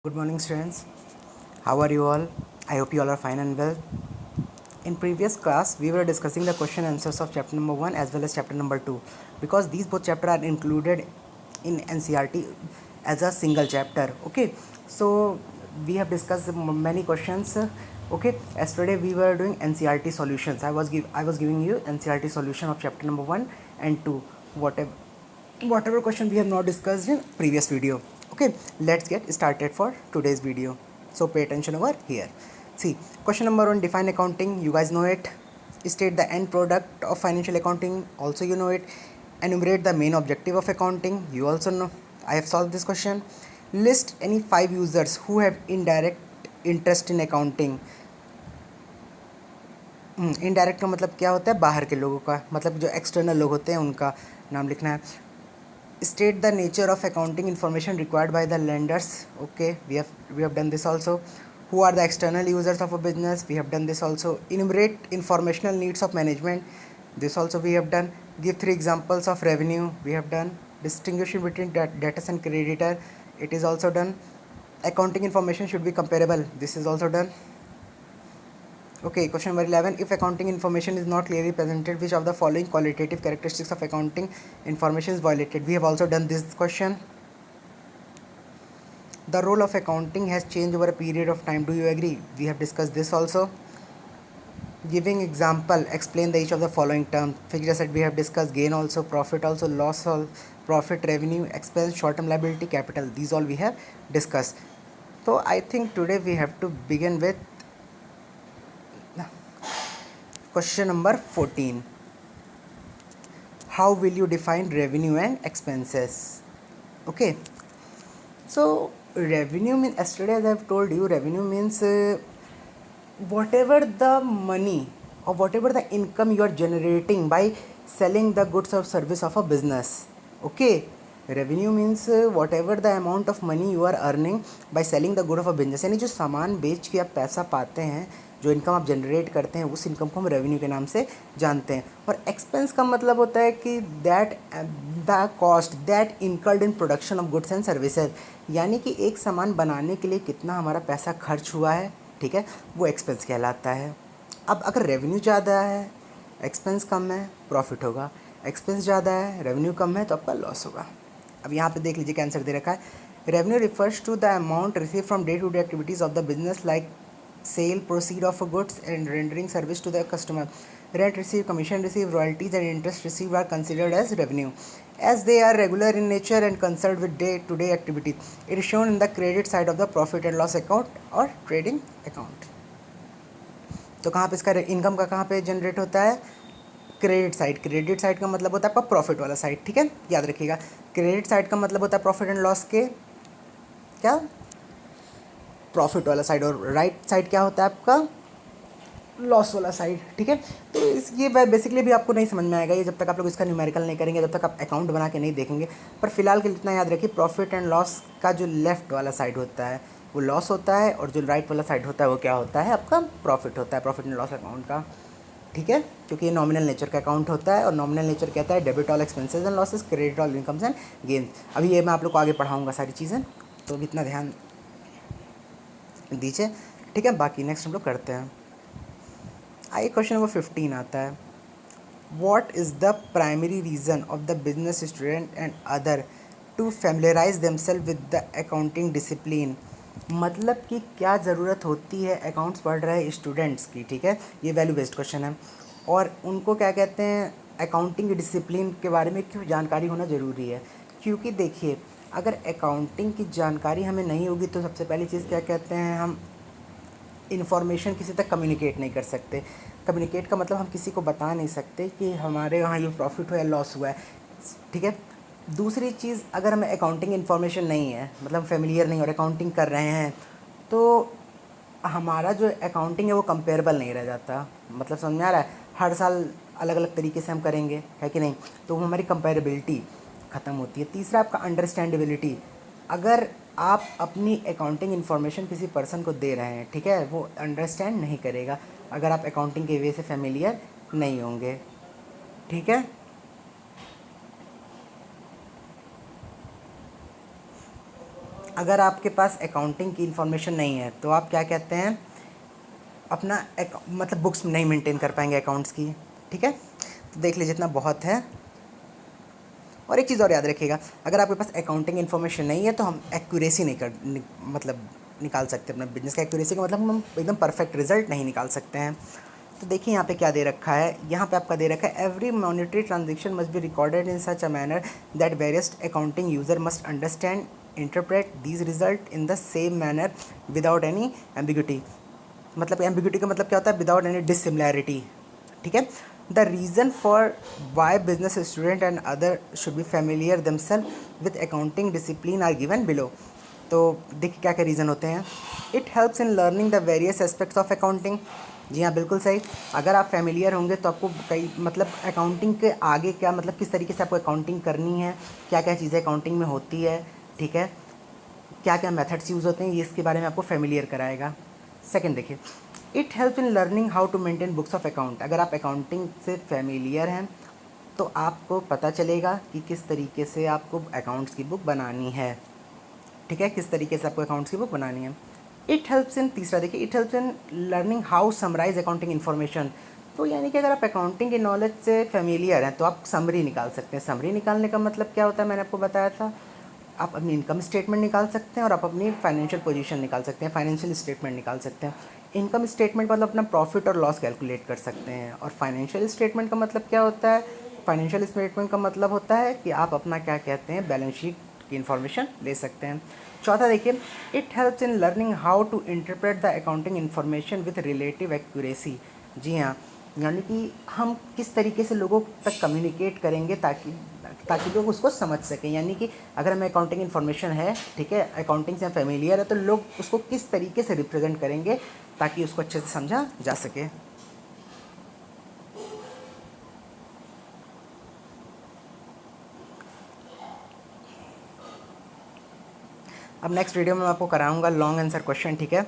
Good morning, students. How are you all? I hope you all are fine and well. In previous class, we were discussing the question answers of chapter number 1 as well as chapter number 2 because these both chapters are included in NCERT as a single chapter. Okay, so we have discussed many questions. Okay, yesterday we were doing NCERT solutions. I was giving you NCERT solution of chapter number 1 and 2. Whatever question we have not discussed in previous video. Okay, let's get started for today's video, so pay attention over here. See, question number 1, define accounting. You guys know it. State the end product of financial accounting. Also you know it. Enumerate the main objective of accounting. You also know. I have solved this question. List any 5 users who have indirect interest in accounting. Indirect का मतलब क्या होता है? बाहर के लोगों का, मतलब जो एक्सटर्नल लोग होते हैं उनका नाम लिखना है. State the nature of accounting information required by the lenders. Okay, we have done this also. Who are the external users of a business? We have done this also. Enumerate informational needs of management. This also we have done. Give 3 examples of revenue. We have done. Distinguishing between debtors and creditor. It is also done. Accounting information should be comparable. This is also done. Okay, question number 11. If accounting information is not clearly presented, which of the following qualitative characteristics of accounting information is violated? We have also done this question. The role of accounting has changed over a period of time. Do you agree? We have discussed this also. Giving example, explain the each of the following terms. Fixed asset we have discussed, gain also, profit also, loss also, profit, revenue, expense, short-term liability, capital. These all we have discussed. So I think today we have to begin with question number 14. How will you define revenue and expenses? Okay. So revenue means, yesterday as I have told you, revenue means whatever the money or whatever the income you are generating by selling the goods or service of a business. Okay. Revenue means whatever the amount of money you are earning by selling the good of a business, यानी जो सामान बेच के आप पैसा पाते हैं, जो इनकम आप जनरेट करते हैं, उस इनकम को हम रेवेन्यू के नाम से जानते हैं. और एक्सपेंस का मतलब होता है कि that the cost that incurred in production of goods and services, यानी कि एक सामान बनाने के लिए कितना हमारा पैसा खर्च हुआ है, ठीक है, वो एक्सपेंस कहलाता है. अब अगर रेवेन्यू ज़्यादा है, एक्सपेंस कम है, प्रॉफिट होगा. एक्सपेंस ज़्यादा है, रेवेन्यू कम है, तो आपका लॉस होगा. अब यहाँ पे देख लीजिए क्या आंसर दे रखा है. Revenue refers to the amount receive from day to day activities of the business like sale proceed of goods and rendering service to the customer. Rent receive, commission receive, royalties and interest receive are considered as revenue as they are regular in nature and concerned with day-to-day activities. It is shown in the credit side of the profit and loss account or trading account. तो कहाँ पे इसका income का कहाँ पे generate होता है? Credit side. Credit side का मतलब होता है आपका प्रॉफिट वाला साइड, ठीक है, याद रखिएगा. क्रेडिट साइड का मतलब होता है प्रॉफिट एंड लॉस के क्या, प्रॉफिट वाला साइड. और राइट साइड क्या होता है आपका, लॉस वाला साइड, ठीक है. तो ये बेसिकली भी आपको नहीं समझ में आएगा ये जब तक आप लोग इसका न्यूमेरिकल नहीं करेंगे, जब तक आप अकाउंट बना के नहीं देखेंगे. पर फिलहाल के लिए इतना याद रखिए, प्रॉफिट एंड लॉस का जो लेफ्ट वाला साइड होता है वो लॉस होता है, और जो राइट वाला साइड होता है वो क्या होता है, आपका प्रॉफिट होता है, प्रॉफिट एंड लॉस अकाउंट का, ठीक है. क्योंकि ये नॉमिनल नेचर का अकाउंट होता है, और नॉमिनल नेचर कहता है debit all expenses and losses, credit all incomes and gains. अभी ये मैं आप लोग को आगे पढ़ाऊँगा सारी चीज़ें, तो अभी इतना ध्यान दीजिए, ठीक है. बाकी नेक्स्ट हम लोग करते हैं. आइए क्वेश्चन नंबर 15 आता है. What is the primary reason of the business student and other to familiarize themselves with the accounting discipline? मतलब कि क्या ज़रूरत होती है अकाउंट्स पढ़ रहे स्टूडेंट्स की, ठीक है. ये वैल्यू बेस्ड क्वेश्चन है, और उनको क्या कहते हैं, अकाउंटिंग डिसिप्लिन के बारे में क्यों जानकारी होना ज़रूरी है. क्योंकि देखिए, अगर अकाउंटिंग की जानकारी हमें नहीं होगी तो सबसे पहली चीज़ क्या कहते हैं, हम इन्फॉर्मेशन किसी तक कम्युनिकेट नहीं कर सकते. कम्युनिकेट का मतलब हम किसी को बता नहीं सकते कि हमारे यहाँ ये प्रॉफिट हुआ है, लॉस हुआ है, ठीक है. दूसरी चीज़, अगर हमें अकाउंटिंग इन्फॉर्मेशन नहीं है, मतलब फेमिलियर नहीं और अकाउंटिंग कर रहे हैं, तो हमारा जो अकाउंटिंग है वो कंपेरेबल नहीं रह जाता. मतलब समझ में आ रहा है, हर साल अलग अलग तरीके से हम करेंगे, है कि नहीं, तो हमारी कंपेरेबिलिटी ख़त्म होती है. तीसरा आपका अंडरस्टैंडेबिलिटी. अगर आप अपनी अकाउंटिंग इन्फॉर्मेशन किसी पर्सन को दे रहे हैं, ठीक है, वो अंडरस्टैंड नहीं करेगा अगर आप अकाउंटिंग के वे से फेमिलियर नहीं होंगे, ठीक है. अगर आपके पास अकाउंटिंग की इन्फॉर्मेशन नहीं है तो आप क्या कहते हैं, अपना मतलब बुक्स नहीं मेंटेन कर पाएंगे अकाउंट्स की, ठीक है। तो देख लीजिए इतना बहुत है। और एक चीज़ और याद रखिएगा, अगर आपके पास अकाउंटिंग इन्फॉर्मेशन नहीं है तो हम एक्यूरेसी नहीं मतलब निकाल सकते अपना बिजनेस का एक्यूरेसी का मतलब हम एकदम परफेक्ट रिजल्ट नहीं निकाल सकते हैं। तो देखिए यहाँ पे क्या दे रखा है, यहाँ पे आपका दे रखा है every monetary transaction must be recorded in such a manner that various accounting user must understand interpret these result in the same manner without any ambiguity. मतलब एम्बिग्यूटी का मतलब क्या होता है, विदाउट एनी डिसिमिलैरिटी, ठीक है। The reason for why business student and other should be familiar themselves with accounting discipline are given below. तो देखिए क्या क्या रीज़न होते हैं। It helps in learning the various aspects of accounting. जी हाँ, बिल्कुल सही। अगर आप फेमिलियर होंगे तो आपको कई मतलब अकाउंटिंग के आगे क्या मतलब किस तरीके से आपको अकाउंटिंग करनी है, क्या क्या चीज़ें अकाउंटिंग में होती है, ठीक है, क्या क्या मेथड्स यूज़ होते हैं, ये इसके बारे में आपको फेमिलियर कराएगा। सेकंड देखिए, it help in learning how to maintain books of account. अगर आप अकाउंटिंग से फेमिलियर हैं तो आपको पता चलेगा कि किस तरीके से आपको अकाउंट्स की बुक बनानी है, ठीक है, किस तरीके से आपको अकाउंट्स की बुक बनानी है। इट हेल्प्स इन, तीसरा देखिए, it helps in learning how summarise accounting information. तो यानी कि अगर आप अकाउंटिंग के नॉलेज से फेमिलियर हैं तो आप समरी निकाल सकते हैं। समरी निकालने का मतलब क्या होता है, मैंने आपको बताया था, आप अपनी इनकम स्टेटमेंट निकाल सकते हैं और आप अपनी फाइनेंशियल पोजीशन निकाल सकते हैं, फाइनेंशियल स्टेटमेंट निकाल सकते हैं। इनकम स्टेटमेंट मतलब अपना प्रॉफिट और लॉस कैलकुलेट कर सकते हैं। और फाइनेंशियल स्टेटमेंट का मतलब क्या होता है, फाइनेंशियल स्टेटमेंट का मतलब होता है कि आप अपना क्या कहते हैं बैलेंस शीट की इन्फॉर्मेशन ले सकते हैं। चौथा देखिए, it helps in learning how to interpret the accounting information with relative accuracy. जी हाँ, यानी कि हम किस तरीके से लोगों तक कम्युनिकेट करेंगे ताकि ताकि लोग उसको समझ सकें। यानी कि अगर हमें अकाउंटिंग इन्फॉर्मेशन है, ठीक है, अकाउंटिंग से हम फेमिलियर है, तो लोग उसको किस तरीके से रिप्रेजेंट करेंगे ताकि उसको अच्छे से समझा जा सके। अब नेक्स्ट वीडियो में मैं आपको कराऊंगा लॉन्ग आंसर क्वेश्चन, ठीक है।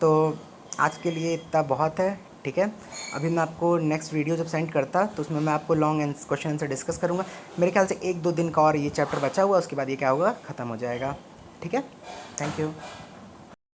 तो आज के लिए इतना बहुत है, ठीक है। अभी मैं आपको नेक्स्ट वीडियो जब सेंड करता तो उसमें मैं आपको लॉन्ग क्वेश्चन आंसर डिस्कस करूंगा। मेरे ख्याल से 1-2 दिन का और ये चैप्टर बचा हुआ, उसके बाद ये क्या होगा, ख़त्म हो जाएगा, ठीक है। Thank you.